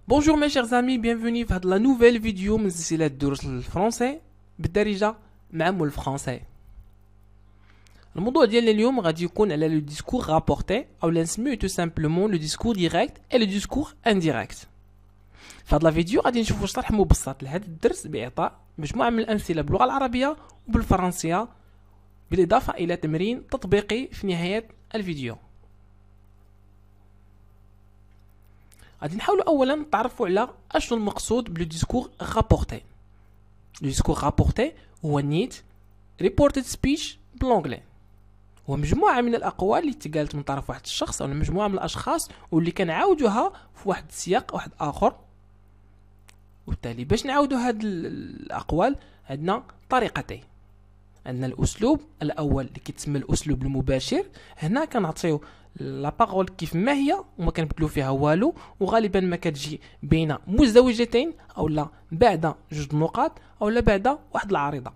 Bonjour mes chers amis, bienvenue dans la nouvelle vidéo من سلسلة دروس الفرنسي بالدارجة مع مول الفرنسي. الموضوع ديالنا اليوم غادي يكون على لو ديسكور رابورتي او نسميوه تو سامبلومون لو ديسكور ديريكت اي لو ديسكور انديريكت. في هذا الفيديو غادي نشوفوا شرح مبسط لهذا الدرس باعطاء مجموعة من الامثلة باللغة العربية وبالفرنسية بالاضافة الى تمرين تطبيقي في نهاية الفيديو. غادي نحاولوا اولا نتعرفوا على اشنو المقصود بلو ديسكور رابورتي. لو ديسكور رابورتي هو نيت ريبورتد سبيتش بالانجلي، هو مجموعه من الاقوال اللي تقالت من طرف واحد الشخص او مجموعه من الاشخاص واللي كنعاودوها في واحد السياق واحد اخر. وبالتالي باش نعاودوا هاد الاقوال عندنا طريقتين. عندنا الاسلوب الاول اللي كيتسمى الاسلوب المباشر، هنا كنعطيو لا بارول كيف ما هي وما كنبدلو فيها والو، وغالبا ما كتجي بين مزدوجتين او لا بعد جوج نقاط او لا بعد واحد العارضه.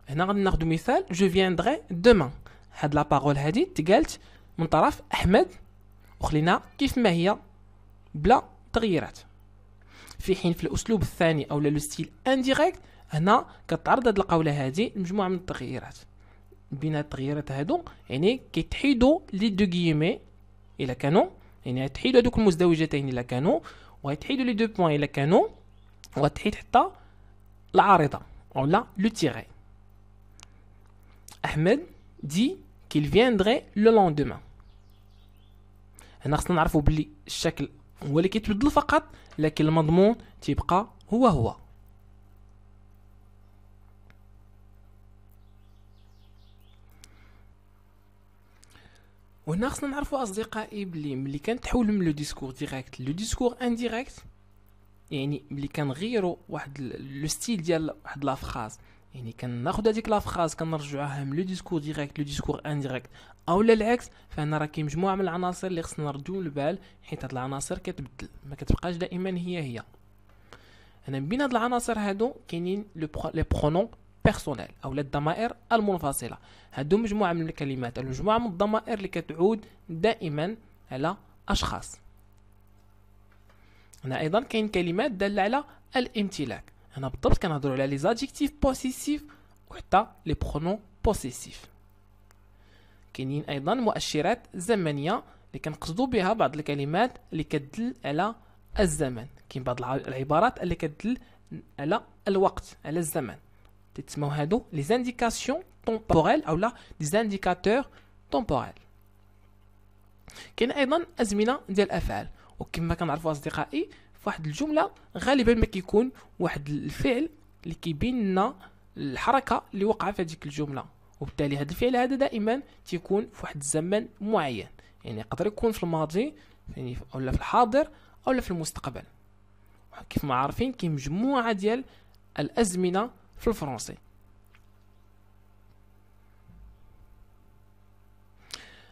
هنا غادي ناخذ مثال جو فياندري دومان. هاد لا بارول هادي تقالت من طرف احمد وخلينا كيف ما هي بلا تغييرات. في حين في الاسلوب الثاني او لو ستيل انديريكت هنا كتعرض هاد القوله هادي مجموعه من التغييرات. بين التغييرات هادو يعني كيتحيدوا لي دو غيمي الا كانوا، يعني تحيدوا هذوك المزدوجتين الا كانوا، ويتحيدوا لي دو بوين الا كانوا، وتحيد حتى العارضه او لا لو تيري. احمد دي qu'il viendrait le lendemain. هنا خصنا نعرفوا بلي الشكل هو اللي كيتبدل فقط، لكن المضمون تيبقى هو. وهنا خصنا نعرفوا اصدقائي بلي ملي كنتحولوا من لو ديسكور ديريكت لو ديسكور انديريكت، يعني ملي كنغيروا واحد لو ستيل ديال واحد لا فراز، يعني كناخذ هذيك لا فراز كنرجعوها من لو ديسكور ديريكت لو ديسكور انديريكت او لا العكس، فهنا راه كاين مجموعه من العناصر اللي خصنا نردوا البال، حيت هاد العناصر كتبدل ما كتبقاش دائما هي. هنا بين هاد العناصر هادو كاينين لي برونون بيرسونيل او الضمائر المنفصله. هادو مجموعه من الكلمات او مجموعه من الضمائر اللي كتعود دائما على اشخاص. هنا ايضا كاين كلمات داله على الامتلاك. هنا بالضبط كنهضروا على لي زادجيكتيف بوسيسيف وحتى لي برونون بوسيسيف. كاينين ايضا مؤشرات زمنيه اللي كنقصدوا بها بعض الكلمات اللي كتدل على الزمن. كاين بعض العبارات اللي كتدل على الوقت على الزمن، تسموا هادو لي زانديكاسيون طومبوريل او لا لي زانديكاتور طومبوريل. كاين ايضا ازمنه ديال الافعال، وكما كنعرفوا اصدقائي في واحد الجمله غالبا ما كيكون واحد الفعل اللي كيبين لنا الحركه اللي وقع في هذيك الجمله، وبالتالي هذا الفعل هذا دائما تيكون في واحد الزمن معين، يعني يقدر يكون في الماضي يعني اولا في الحاضر اولا في المستقبل. كيف ما عارفين كاين مجموعه ديال الازمنه في الفرنسي.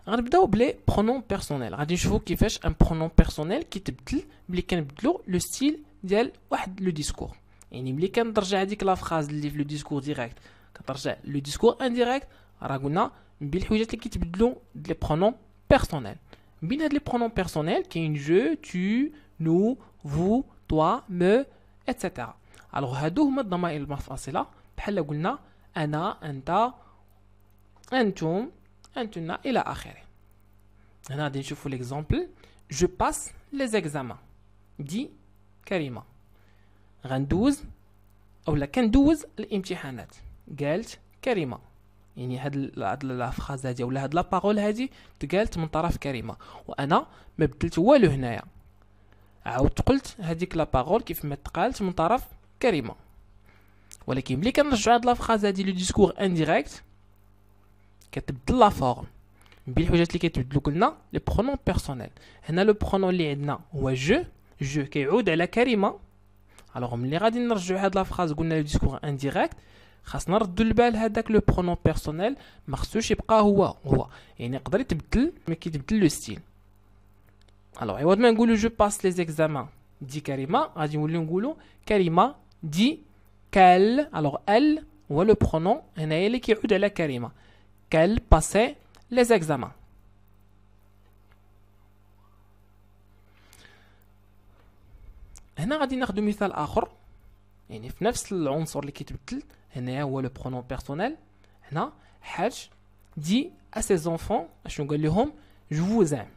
غنبداو بلي برونون بيرسونيل. غادي نشوفوا كيفاش ان برونون بيرسونيل كيتبدل ملي كنبدلو لو ستيل ديال واحد لو ديسكور. يعني ملي كنرجع هذيك لا فراز اللي في لو ديسكور ديريكت كترجع لو ديسكور انديريكت، راه قلنا من بين الحوايج اللي كيتبدلوا لي برونون بيرسونيل. بين هاد لي برونون بيرسونيل كاين جو تو نو فو توا مو اتسيتيرا. الوغ هادو هما الضمائر المنفصله بحال قلنا انا انت انتم انتن الى اخره. هنا غادي نشوفوا ليكزامبل. جو باس لي زيكزامان دي كريمه. غندوز اولا كندوز الامتحانات قالت كريمه. يعني هاد لا فراز هادي ولا هاد لا بارول هادي تقالت من طرف كريمه، وانا ما بدلت والو هنايا، عاودت قلت هذيك لا بارول كيف ما تقالت من طرف كريمه. ولكن ملي كنرجعوا هاد لا فراز هادي لو ديسكور انديريكت كتبدل لا فورم. من بين الحاجات اللي كيتبدلوا قلنا لي برونون بيرسونيل. هنا لو برونون اللي عندنا هو جو كيعود على كريمه. الوغ ملي غادي نرجعوا هاد لا فراز قلنا لو ديسكور انديريكت خاصنا نردوا البال هذاك لو برونون بيرسونيل ما خصوش يبقى هو، يعني يقدر يتبدل ما كيتبدل لو ستيل. الوغ عوض ما نقولوا جو باس لي زيكزامان دي كريمه غادي نوليو نقولوا كريمه دي كال. الوغ ال هو لو برونون هنايا اللي كيعود على كريمه. qu'elle passait les examens. هنا غادي ناخذ مثال اخر، يعني في نفس العنصر اللي كيتبدل. هنايا هو لو برونون بيرسونيل. هنا حاج دي ا سي زونفون اشنو قال لهم؟ جو فوز ام.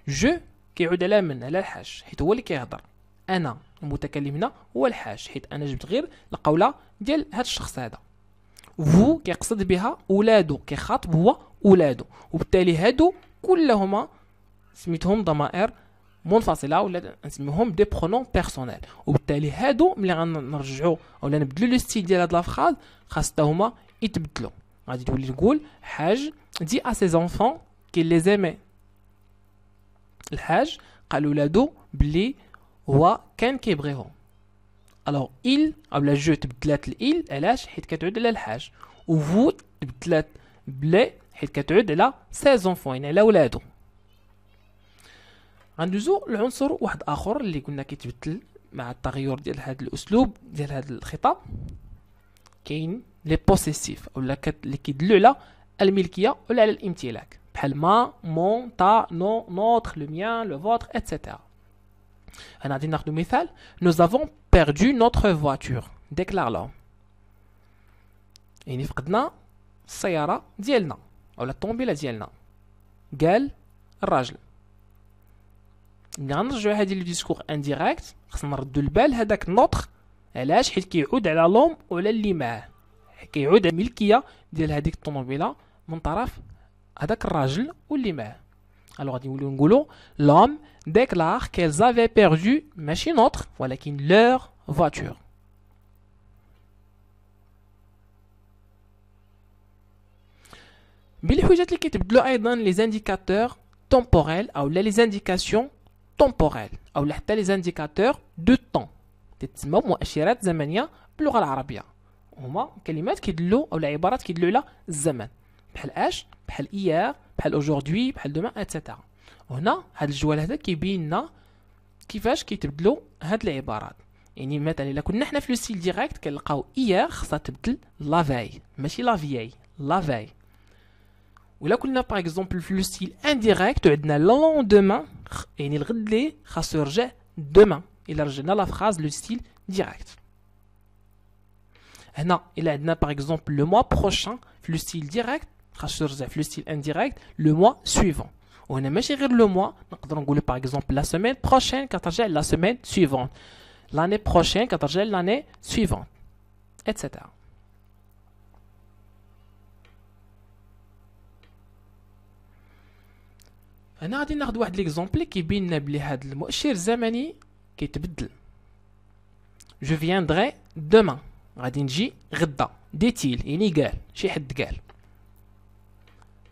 جو كيعود على من؟ على الحاج، حيت هو اللي كيهضر. انا المتكلم هنا هو الحاج، حيت انا جبت غير القوله ديال هذا الشخص هذا. فو كيقصد بها ولادو، كيخاطب هو ولادو، وبالتالي هادو كلهما سميتهم ضمائر منفصله ولا نسميهم دي برونون بيرسونيل. وبالتالي هادو ملي غنرجعوا اولا نبدلوا لو ستيل ديال هاد لافراز خاص حتى هما يتبدلوا. غادي تولي نقول حاج دي ا سي زونفون كي لي زيمي. الحاج قال ولادو بلي هو كان كيبغيهم. الوغ il اولا جو تبدلات الإل علاش؟ حيت كتعود على الحاج، و فو تبدلات بلي حيت كتعود على سي زونفون يعني على ولادو. غندوزو لعنصر واحد اخر اللي قلنا كيتبدل مع التغير ديال هذا الاسلوب ديال هذا الخطاب. كاين لي بوسيسيف اولا اللي كيدلوا على الملكيه ولا على الامتلاك، بحال ما، مون، تا، نو، نوتر، لو ميان، لو فوتر اتسيتيرا. هنا غادي ناخذ مثال. nous avons perdu notre voiture déclare l'homme. يعني فقدنا السياره ديالنا اولا الطوموبيله ديالنا، قال الراجل. ملي غنرجعوا هذه لو ديسكور انديريكت خصنا نردوا البال هذاك نوتر. علاش؟ حيت كيعود على لوم ولا اللي معاه، كيعود على الملكيه ديال هذيك الطوموبيله من طرف هذاك الراجل واللي معاه. الوغ غادي نوليو نقولوا l'homme déclare qu'elles avaient perdu ماشي نوتر ولكن leur voiture. بالحاجات اللي كيتبدلوا ايضا لي زانديكاتور temporels او لي زانديكاسيون temporelles او حتى لي زانديكاتور دو طون، تتسمى مؤشرات زمنيه باللغه العربيه. هما كلمات كيدلوا او عبارات كيدلوا على الزمن، بحال اش، بحال ايير، بحال اوجوردي، بحال دوما اتسيتيرا. وهنا هذا الجوال هذا كيبين لنا كيفاش كيتبدلوا هاد العبارات. يعني مثلا الا كنا حنا في لو ستيل ديريكت كنلقاو ايير خصها تبدل لا فاي ماشي لا فياي، لا فاي. ولا كنا باغ اكزومبل في لو ستيل انديريكت عندنا لوندومان، يعني الغد لي خاصو يرجع دوما الا رجعنا لا فراز لو ستيل ديريكت. هنا الا عندنا باغ اكزومبل لو موا بروشان في لو ستيل ديريكت خاصو يرجع في لو ستيل انديريكت لو موا سويفون. وهنا ماشي غير لو موا، نقدر نقولوا باغ اكزومبل لا سيمين بروشين كترجع لا سيمين سويفون، لاني بروشين كترجع لاني سويفون اتسيتيرا. هنا غادي ناخذ واحد ليكزومبل كيبين لنا بلي هذا المؤشر الزمني كيتبدل. جو فياندري دومان، غادي نجي غدا. ديتيل يعني قال، شي حد قال.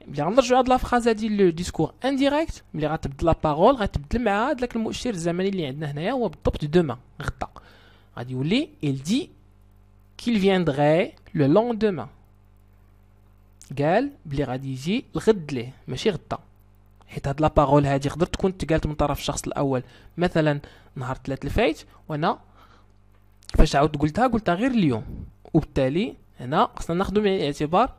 ملي غنرجعو هاد لافراز هادي لو ديسكور انديريكت، ملي غتبدل لا بارول غتبدل مع داك المؤشر الزمني اللي عندنا هنايا هو بالضبط دومان غدا. غادي يولي il dit qu'il viendrait le lendemain، قال بلي غادي يجي الغد ليه ماشي غدا، حيت هاد لا بارول هادي تقدر تكون تقالت من طرف الشخص الاول مثلا نهار الثلاث الفايت، وانا فاش عاود قلتها غير اليوم. وبالتالي هنا خصنا ناخذ بعين الاعتبار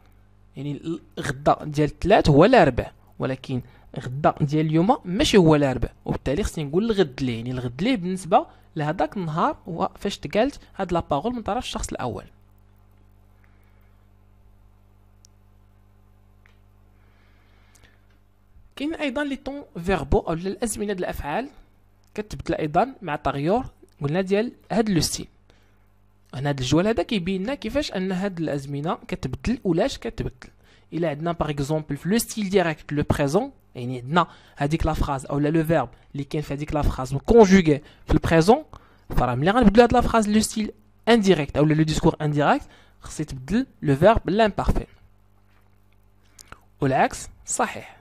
يعني غدا ديال الثلاث هو الاربع، ولكن غدا ديال اليوم ماشي هو الاربع. وبالتالي خصني نقول الغد ليه، يعني الغد ليه بالنسبه لهذاك النهار هو فاش تقالت هاد لا بارول من طرف الشخص الاول. كاين ايضا لي طون فيربو او الازمنه ديال الافعال كتبدل ايضا مع التغير قلنا ديال هاد لو ستيل. هنا هاد الجوال هذا كيبين لنا كيفاش ان هاد الازمنه كتبدل ولاش كتبدل. الا عندنا باغ اكزومبل في لو ستيل ديريكت لو بريزون، يعني عندنا هذيك لا فراز او لو فيرب اللي كاين في هذيك لا فراز كونجوغي في البريزون، فراه ملي غنبدلو هاد لا فراز لو ستيل انديريكت او لو ديسكور انديريكت خص يتبدل لو فيرب لامبارفي. والعكس صحيح،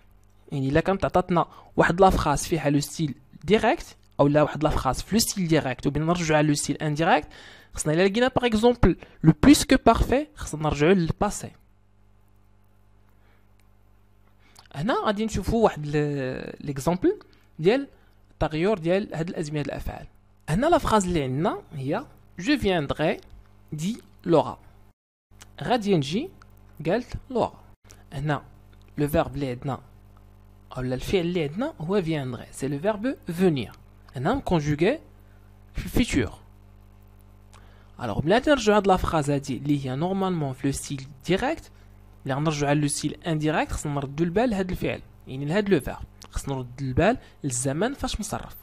يعني الا كانت عطاتنا واحد لا فراز فيها لو ستيل ديريكت او لا واحد لا فراز في لو ستيل ديريكت وبين نرجعوا على لو ستيل انديريكت، خصنا الا لقينا باغ اكزومبل لو بلوس كو بارفي خصنا نرجعوا للباسي. هنا غادي نشوفوا واحد ليكزامبل ديال التغير ديال هاد الازمنه ديال الافعال. هنا لا فراز اللي عندنا هي جو فياندري دي لورا، غادي نجي قالت لورا. هنا لو فيرب اللي عندنا او الفعل اللي عندنا هو فياندري، سي لو فيرب فونير. هنا مكونجوغي في الفيتور. الوغ بلاتي نرجعو هاد لا فراز هادي اللي هي نورمالمون في لو ستيل ديريكت، اللي غنرجعو على لو ستيل انديريكت خصنا نردو البال لهاد الفعل، يعني لهاد لو فيرب خصنا نرد البال للزمن فاش مصرف.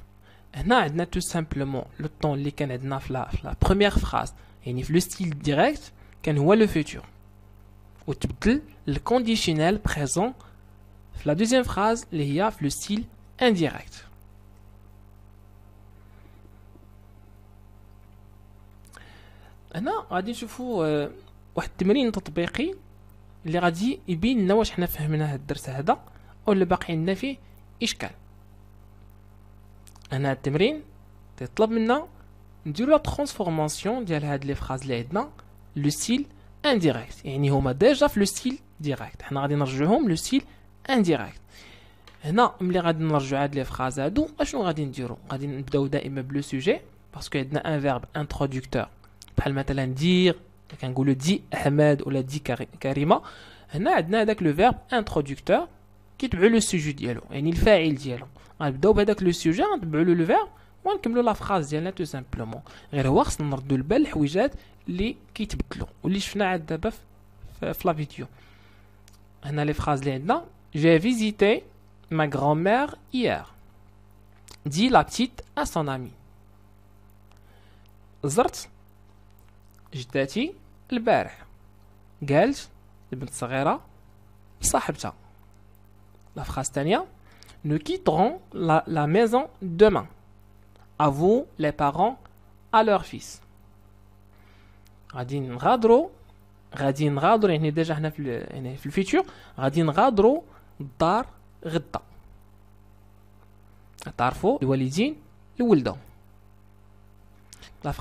هنا عندنا تو سامبلومون لو طون اللي كان عندنا في لا بروميير فراز يعني في لو ستيل ديريكت كان هو لو فيتور، وتبدل الكونديشنال بريزون في لا دوزيام فراز اللي هي في لو ستيل انديريكت. هنا غادي نشوفوا واحد التمرين تطبيقي اللي غادي يبين لنا واش حنا فهمنا هاد الدرس هذا او اللي باقي عندنا فيه اشكال. هنا التمرين تطلب منا نديرو لا ترانسفورماسيون ديال هاد لي فراز اللي عندنا لو ستيل انديريكت، يعني هما ديجا في لو ستيل ديريكت، حنا غادي نرجعوهم لو ستيل انديريكت. هنا ملي غادي نرجعو هاد لي فراز هادو اشنو غادي نديرو؟ غادي نبداو دائما بلو سوجي باسكو عندنا ان فيرب انترودكتور بحال مثلا دير، كنقولوا دي احمد ولا دي كريمه. هنا عندنا هذاك لو فيرب انترودكتور كيتبعوا لو سوجي ديالو يعني الفاعل ديالو، غنبداو بهذاك لو سوجي غنتبعوا له لو فيرب ونكملوا لا فراز ديالنا تو سامبلومون. غير هو خصنا نردوا البال الحويجات اللي كيتبدلوا واللي شفنا عاد دابا في لا فيديو. هنا لي فراز اللي عندنا j'ai visité ma grand-mère hier dit la petite à son ami. زرت جداتي البارح، قالت البنت الصغيرة صاحبتها. لا فراز الثانية nous quitterons la maison demain. À vous les parents à leur fils. غادي نغادروا يعني ديجا حنا في الفيتور غادي نغادروا الدار غدا. تعرفوا الوالدين لولدهم. La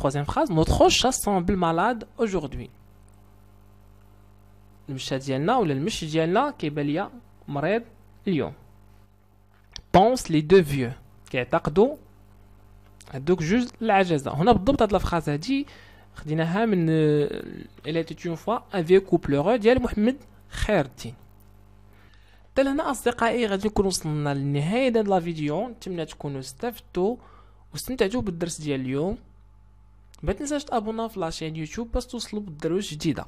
troisième phrase, notre chat semble malade aujourd'hui. المشا ديالنا ولا المشي ديالنا كيبان ليا مريض اليوم. pense les deux vieux كيعتقدوا هادوك جوج العجزة. هنا بالضبط هاد الفراز هادي خديناها من إلا تيت اون فوا ان فيو كوبل هورو ديال محمد خير الدين. حتى لهنا اصدقائي غادي نكون وصلنا لنهاية هاد لا فيديو، نتمنى تكونوا استفدتوا واستمتعتوا بالدرس ديال اليوم. ما تنساش تابونا في لاشين يوتيوب باش توصلوا بالدروس جديده.